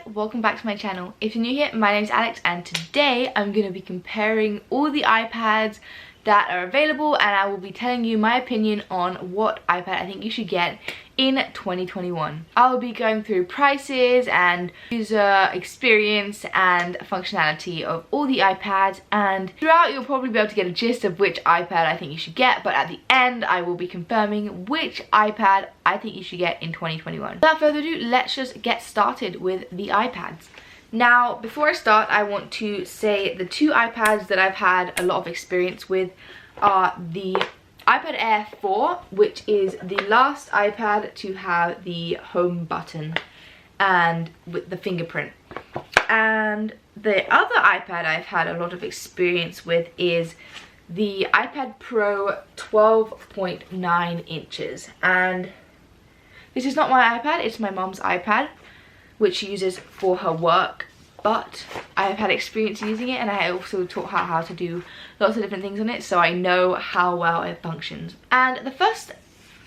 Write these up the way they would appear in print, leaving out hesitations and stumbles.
guys, welcome back to my channel. If you're new here, my name is Alex and today I'm going to be comparing all the iPads that are available and I will be telling you my opinion on what iPad I think you should get in 2021. I'll be going through prices and user experience and functionality of all the iPads, and throughout you'll probably be able to get a gist of which iPad I think you should get, but at the end I will be confirming which iPad I think you should get in 2021. Without further ado, let's just get started with the iPads. Now, before I start, I want to say the two iPads that I've had a lot of experience with are the iPad Air 4, which is the last iPad to have the home button and with the fingerprint. And the other iPad I've had a lot of experience with is the iPad Pro 12.9 inches. And this is not my iPad, it's my mom's iPad, which she uses for her work, but I have had experience using it and I also taught her how to do lots of different things on it, so I know how well it functions. And the first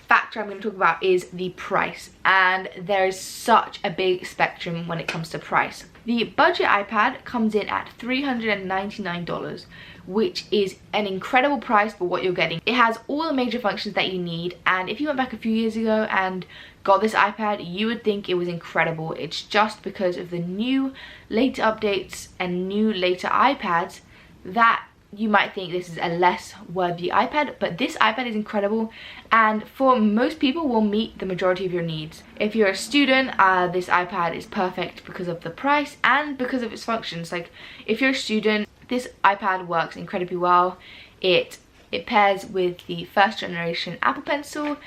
factor I'm going to talk about is the price, and there is such a big spectrum when it comes to price. The budget iPad comes in at $399, which is an incredible price for what you're getting. It has all the major functions that you need, and if you went back a few years ago and got this iPad, you would think it was incredible. It's just because of the new later updates and new later iPads that you might think this is a less worthy iPad, but this iPad is incredible and for most people will meet the majority of your needs. If you're a student, this iPad is perfect because of the price and because of its functions. Like, if you're a student, this iPad works incredibly well. It pairs with the first generation Apple Pencil,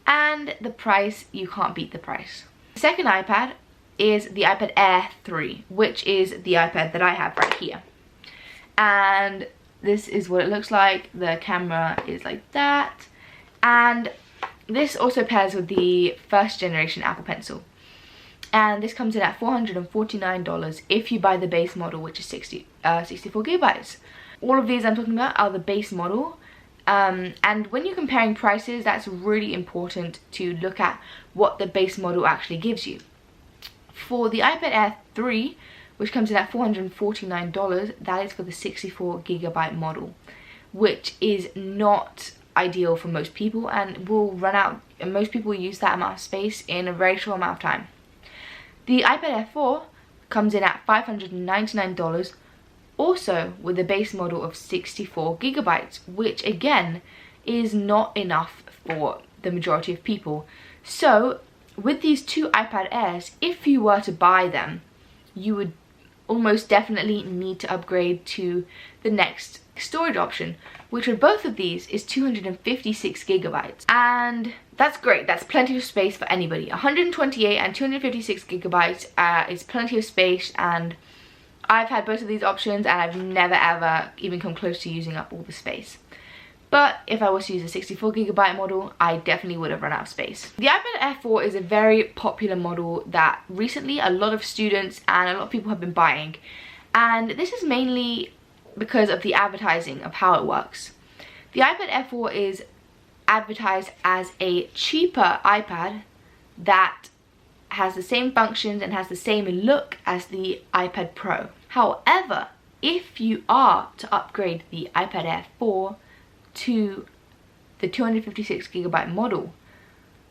and the price, you can't beat the price. The second iPad is the iPad Air 3, which is the iPad that I have right here. And this is what it looks like. The camera is like that. And this also pairs with the first generation Apple Pencil. And this comes in at $449 if you buy the base model, which is 64 gigabytes. All of these I'm talking about are the base model. And when you're comparing prices, that's really important to look at what the base model actually gives you. For the iPad Air 3, which comes in at $449, that is for the 64 gigabyte model, which is not ideal for most people and will run out, and most people use that amount of space in a very short amount of time. The iPad Air 4 comes in at $599, also with the base model of 64 gigabytes, which again is not enough for the majority of people. So with these two iPad Airs, if you were to buy them, you would almost definitely need to upgrade to the next storage option, which with both of these is 256 gigabytes. And that's great, that's plenty of space for anybody. 128 and 256 gigabytes is plenty of space, and I've had both of these options and I've never ever even come close to using up all the space. But if I was to use a 64 gigabyte model, I definitely would have run out of space. The iPad Air 4 is a very popular model that recently a lot of students and a lot of people have been buying. And this is mainly because of the advertising of how it works. The iPad Air 4 is advertised as a cheaper iPad that has the same functions and has the same look as the iPad Pro. However, if you are to upgrade the iPad Air 4 to the 256 gigabyte model,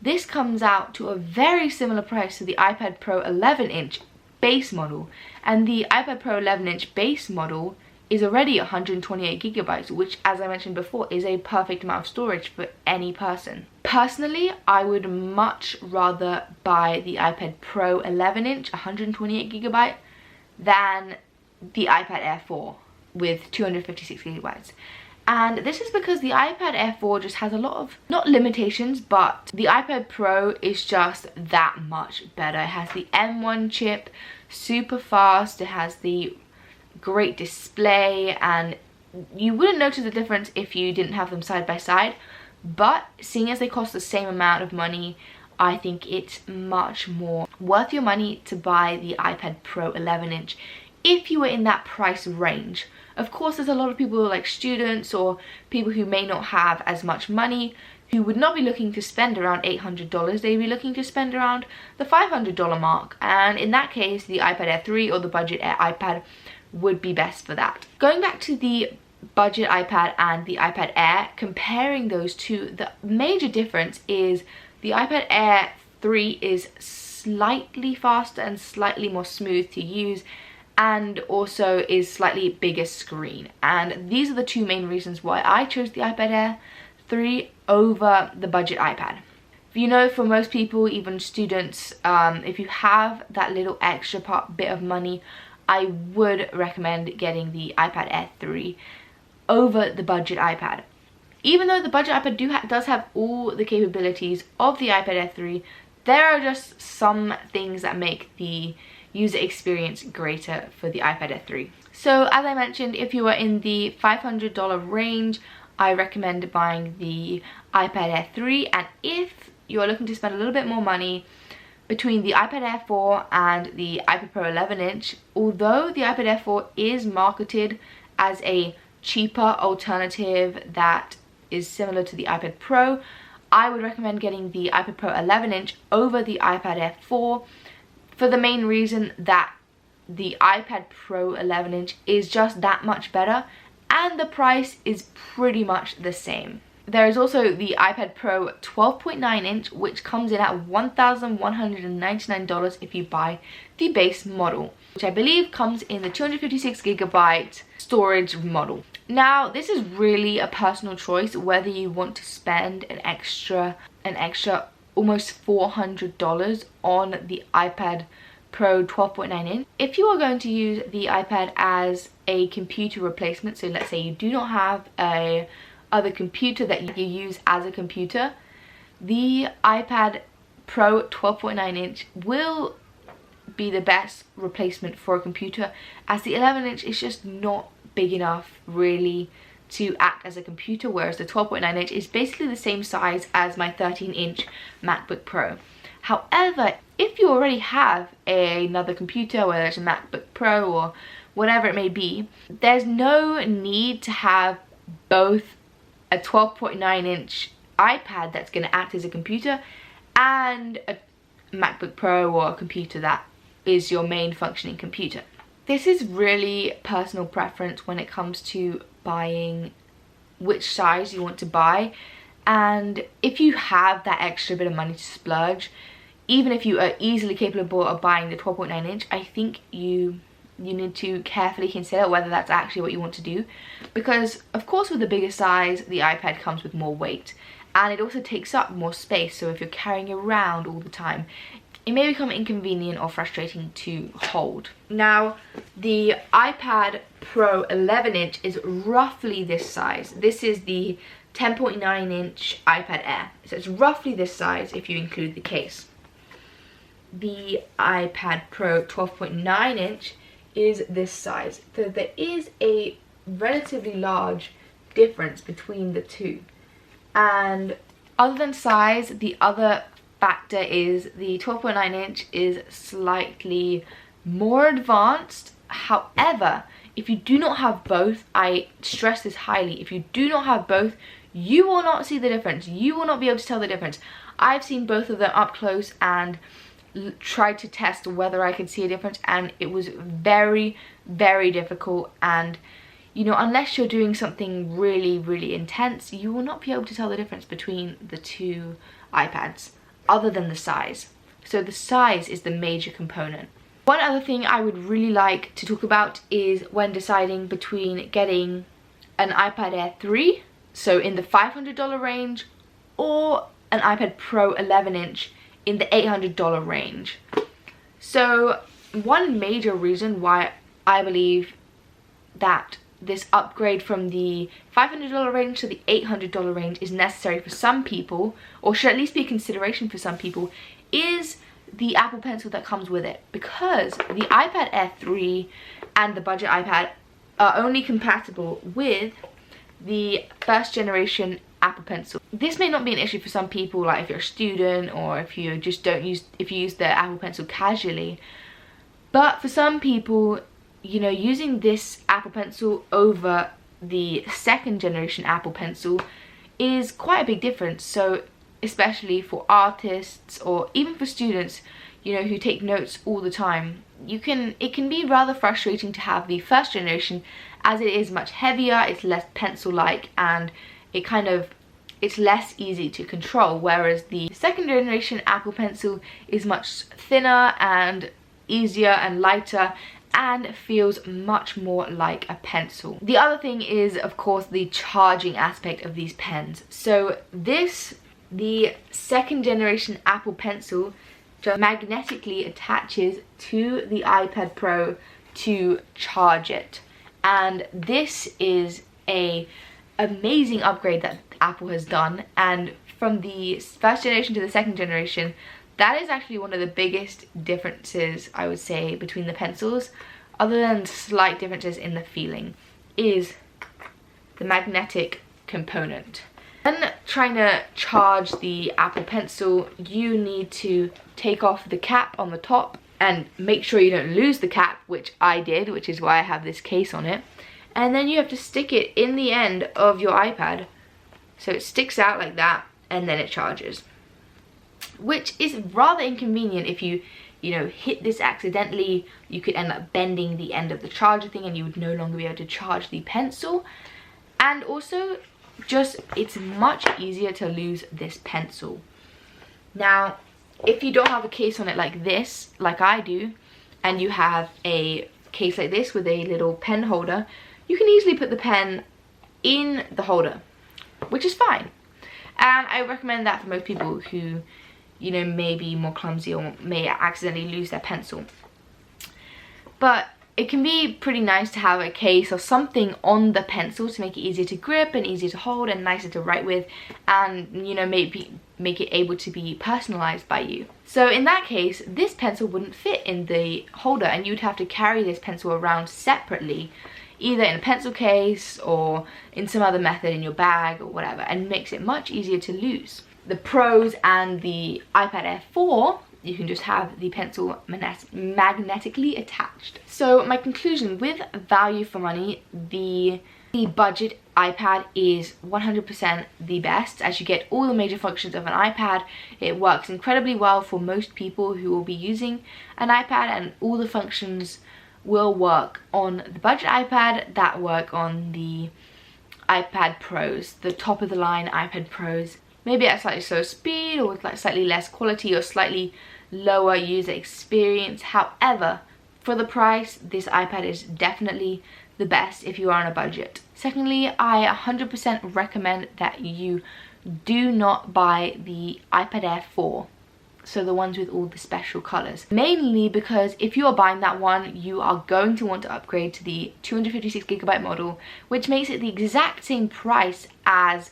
this comes out to a very similar price to the iPad Pro 11-inch base model, and the iPad Pro 11-inch base model is already 128 gigabytes, which, as I mentioned before, is a perfect amount of storage for any person. Personally, I would much rather buy the iPad Pro 11-inch 128 gigabyte than the iPad Air 4 with 256 gigabytes. And this is because the iPad Air 4 just has a lot of, not limitations, but the iPad Pro is just that much better. It has the M1 chip, super fast, it has the great display, and you wouldn't notice the difference if you didn't have them side by side. But seeing as they cost the same amount of money, I think it's much more worth your money to buy the iPad Pro 11-inch if you were in that price range. Of course, there's a lot of people like students or people who may not have as much money who would not be looking to spend around $800, they'd be looking to spend around the $500 mark, and in that case the iPad Air 3 or the budget Air iPad would be best for that. Going back to the budget iPad and the iPad Air, comparing those two, the major difference is the iPad Air 3 is slightly faster and slightly more smooth to use, and also is slightly bigger screen, and these are the two main reasons why I chose the iPad Air 3 over the budget iPad. You know, for most people, even students, if you have that little extra bit of money, I would recommend getting the iPad Air 3 over the budget iPad. Even though the budget iPad does have all the capabilities of the iPad Air 3, there are just some things that make the user experience greater for the iPad Air 3. So as I mentioned, if you are in the $500 range, I recommend buying the iPad Air 3, and if you are looking to spend a little bit more money between the iPad Air 4 and the iPad Pro 11-inch, although the iPad Air 4 is marketed as a cheaper alternative that is similar to the iPad Pro, I would recommend getting the iPad Pro 11-inch over the iPad Air 4 for the main reason that the iPad Pro 11-inch is just that much better and the price is pretty much the same. There is also the iPad Pro 12.9-inch, which comes in at $1,199 if you buy the base model, which I believe comes in the 256GB storage model. Now, this is really a personal choice whether you want to spend an extra almost $400 on the iPad Pro 12.9-inch. If you are going to use the iPad as a computer replacement, so let's say you do not have a other computer that you use as a computer, the iPad Pro 12.9-inch will be the best replacement for a computer, as the 11-inch is just not big enough really to act as a computer, whereas the 12.9-inch is basically the same size as my 13-inch MacBook Pro. However, if you already have another computer, whether it's a MacBook Pro or whatever it may be, there's no need to have both a 12.9-inch iPad that's going to act as a computer and a MacBook Pro or a computer that is your main functioning computer. This is really personal preference when it comes to buying which size you want to buy, and if you have that extra bit of money to splurge, even if you are easily capable of buying the 12.9-inch, I think you need to carefully consider whether that's actually what you want to do, because of course with the bigger size the iPad comes with more weight and it also takes up more space, so if you're carrying it around all the time it may become inconvenient or frustrating to hold. Now, the iPad Pro 11-inch is roughly this size. This is the 10.9-inch iPad Air, so it's roughly this size if you include the case. The iPad Pro 12.9-inch is this size, so there is a relatively large difference between the two. And other than size, the other factor is the 12.9-inch is slightly more advanced. However, if you do not have both, I stress this highly, if you do not have both, you will not see the difference. You will not be able to tell the difference. I've seen both of them up close and tried to test whether I could see a difference, and it was very, very difficult. And you know, unless you're doing something really intense, you will not be able to tell the difference between the two iPads other than the size. So the size is the major component. One other thing I would really like to talk about is when deciding between getting an iPad Air 3, so in the $500 range, or an iPad Pro 11-inch in the $800 range. So one major reason why I believe that this upgrade from the $500 range to the $800 range is necessary for some people, or should at least be a consideration for some people, is the Apple Pencil that comes with it. Because the iPad Air 3 and the budget iPad are only compatible with the first generation Apple Pencil. This may not be an issue for some people, like if you're a student or if you just if you use the Apple Pencil casually, but for some people, you know, using this Apple Pencil over the second generation Apple Pencil is quite a big difference. So especially for artists or even for students, you know, who take notes all the time, it can be rather frustrating to have the first generation, as it is much heavier, it's less pencil-like, and it's less easy to control, whereas the second generation Apple Pencil is much thinner and easier and lighter and feels much more like a pencil. The other thing is, of course, the charging aspect of these pens. So the second generation Apple Pencil just magnetically attaches to the iPad Pro to charge it, and this is a amazing upgrade that Apple has done. And from the first generation to the second generation, that is actually one of the biggest differences, I would say, between the pencils, other than slight differences in the feeling, is the magnetic component. When trying to charge the Apple Pencil, you need to take off the cap on the top and make sure you don't lose the cap, which I did, which is why I have this case on it. And then you have to stick it in the end of your iPad, so it sticks out like that, and then it charges, which is rather inconvenient. If you know, hit this accidentally, you could end up bending the end of the charger thing and you would no longer be able to charge the pencil. And also, it's much easier to lose this pencil. Now, if you don't have a case on it like this, like I do, and you have a case like this with a little pen holder, you can easily put the pen in the holder, which is fine. And I recommend that for most people who, you know, may be more clumsy or may accidentally lose their pencil. But it can be pretty nice to have a case or something on the pencil to make it easier to grip and easier to hold and nicer to write with, and, you know, maybe make it able to be personalized by you. So in that case, this pencil wouldn't fit in the holder, and you'd have to carry this pencil around separately, either in a pencil case or in some other method in your bag or whatever, and makes it much easier to lose. The Pros and the iPad Air 4, you can just have the pencil magnetically attached. So my conclusion, with value for money, the budget iPad is 100% the best, as you get all the major functions of an iPad. It works incredibly well for most people who will be using an iPad, and all the functions will work on the budget iPad that work on the iPad Pros, the top of the line iPad Pros. Maybe at slightly slower speed, or with like slightly less quality or slightly lower user experience. However, for the price, this iPad is definitely the best if you are on a budget. Secondly, I 100% recommend that you do not buy the iPad Air 4, so the ones with all the special colors. Mainly because if you are buying that one, you are going to want to upgrade to the 256GB model, which makes it the exact same price as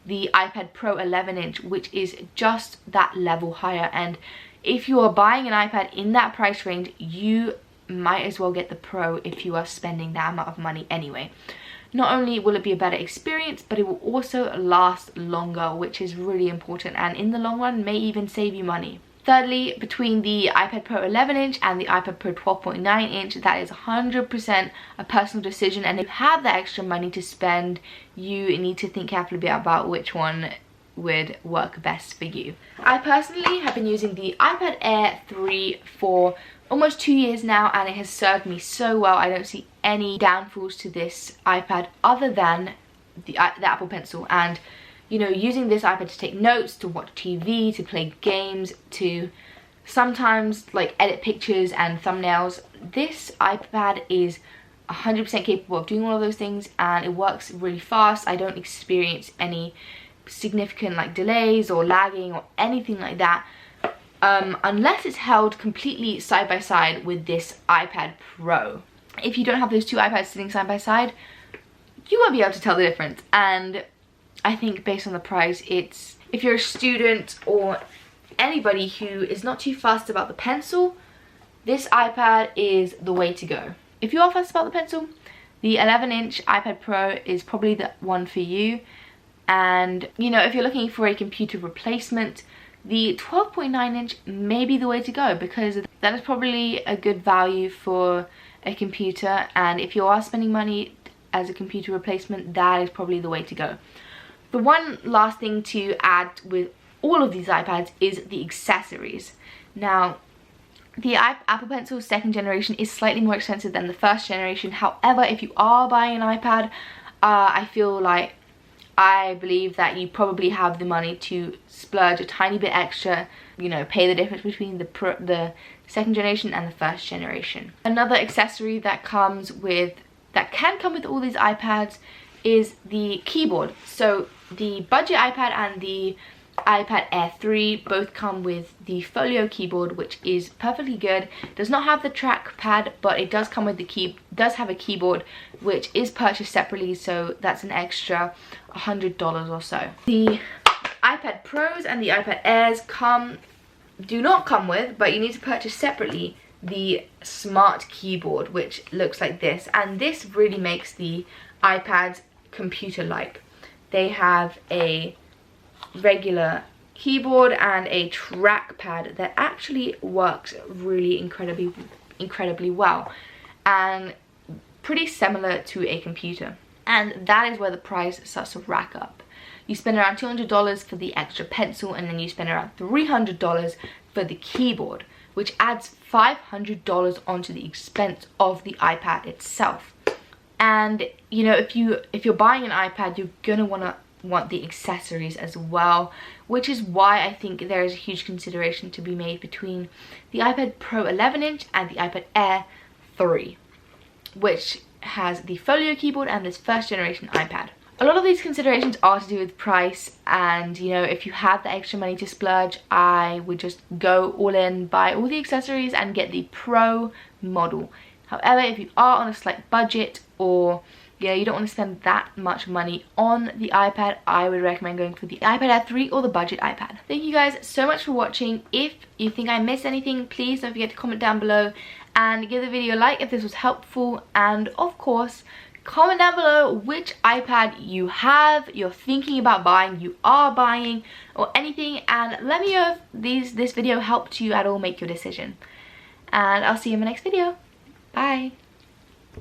the iPad Pro 11-inch, which is just that level higher. And if you are buying an iPad in that price range, you might as well get the Pro if you are spending that amount of money anyway. Not only will it be a better experience, but it will also last longer, which is really important, and in the long run may even save you money. Thirdly, between the iPad Pro 11-inch and the iPad Pro 12.9-inch, that is 100% a personal decision, and if you have that extra money to spend, you need to think carefully about which one would work best for you. I personally have been using the iPad Air 3 for almost 2 years now, and it has served me so well. I don't see any downfalls to this iPad other than the Apple Pencil. And you know, using this iPad to take notes, to watch TV, to play games, to sometimes like edit pictures and thumbnails, this iPad is 100% capable of doing all of those things, and it works really fast. I don't experience any significant like delays or lagging or anything like that, unless it's held completely side by side with this iPad Pro. If you don't have those two iPads sitting side by side, you won't be able to tell the difference. And I think based on the price, if you're a student or anybody who is not too fussed about the pencil, this iPad is the way to go. If you are fussed about the pencil, the 11-inch iPad Pro is probably the one for you. And you know, if you're looking for a computer replacement, the 12.9-inch may be the way to go, because that is probably a good value for a computer, and if you are spending money as a computer replacement, that is probably the way to go. The one last thing to add with all of these iPads is the accessories. Now, the Apple Pencil 2nd generation is slightly more expensive than the 1st generation. However, if you are buying an iPad, I believe that you probably have the money to splurge a tiny bit extra, you know, pay the difference between the 2nd generation and the 1st generation. Another accessory that can come with all these iPads is the keyboard. So the budget iPad and the iPad Air 3 both come with the Folio keyboard, which is perfectly good. Does not have the trackpad, but it does come with does have a keyboard which is purchased separately, so that's an extra $100 or so. The iPad Pros and the iPad Airs do not come with, but you need to purchase separately, the smart keyboard, which looks like this, and this really makes the iPads computer-like. They have a regular keyboard and a trackpad that actually works really incredibly well, and pretty similar to a computer. And that is where the price starts to rack up. You spend around $200 for the extra pencil, and then you spend around $300 for the keyboard, which adds $500 onto the expense of the iPad itself. And you know, if you're buying an iPad, you're gonna want the accessories as well, which is why I think there is a huge consideration to be made between the iPad Pro 11-inch and the iPad Air 3, which has the Folio keyboard and this 1st generation iPad. A lot of these considerations are to do with price, and you know, if you have the extra money to splurge, I would just go all in, buy all the accessories and get the Pro model. However, if you are on a slight budget, or you know, you don't want to spend that much money on the iPad, I would recommend going for the iPad Air 3 or the budget iPad. Thank you guys so much for watching. If you think I missed anything, please don't forget to comment down below and give the video a like if this was helpful, and of course comment down below which iPad you have, you're thinking about buying, you are buying, or anything, and let me know if this video helped you at all make your decision. And I'll see you in my next video. Bye.